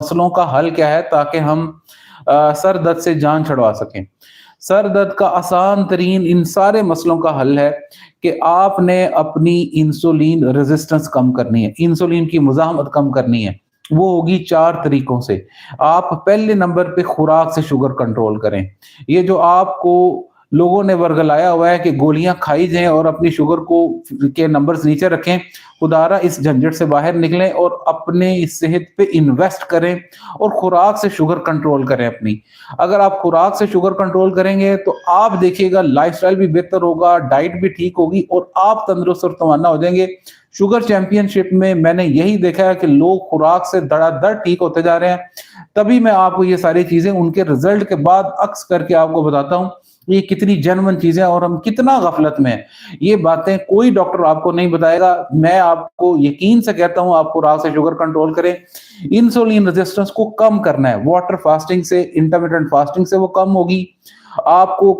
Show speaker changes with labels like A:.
A: مسئلوں کا حل کیا ہے تاکہ ہم سر درد سے جان چھڑوا سکیں۔ سر درد کا آسان ترین ان سارے مسئلوں کا حل ہے کہ آپ نے اپنی انسولین ریزسٹنس کم کرنی ہے، انسولین کی مزاحمت کم کرنی ہے۔ وہ ہوگی 4 طریقوں سے۔ آپ پہلے نمبر پہ خوراک سے شوگر کنٹرول کریں۔ یہ جو آپ کو لوگوں نے ورگلایا ہوا ہے کہ گولیاں کھائی جائیں اور اپنی شوگر کے نمبرز نیچے رکھیں، خدارہ اس جھنجٹ سے باہر نکلیں اور اپنے صحت پہ انویسٹ کریں اور خوراک سے شوگر کنٹرول کریں اپنی۔ اگر آپ خوراک سے شوگر کنٹرول کریں گے تو آپ دیکھیے گا لائف سٹائل بھی بہتر ہوگا، ڈائٹ بھی ٹھیک ہوگی اور آپ تندرست اور توانا ہو جائیں گے۔ شوگر چیمپئن شپ میں میں نے یہی دیکھا ہے کہ لوگ خوراک سے دڑا دڑ ٹھیک ہوتے جا رہے ہیں۔ تبھی میں آپ کو یہ ساری چیزیں ان کے رزلٹ کے بعد عکس کر کے آپ کو بتاتا ہوں یہ کتنی جنون چیزیں اور ہم کتنا غفلت میں ہیں۔ یہ باتیں کوئی ڈاکٹر آپ کو نہیں بتائے گا۔ میں آپ کو یقین سے کہتا ہوں آپ خوراک سے شوگر کنٹرول کریں، انسولین ریزسٹنس کو کم کرنا ہے، واٹر فاسٹنگ سے، انٹرمیٹنٹ فاسٹنگ سے وہ کم ہوگی۔ آپ کو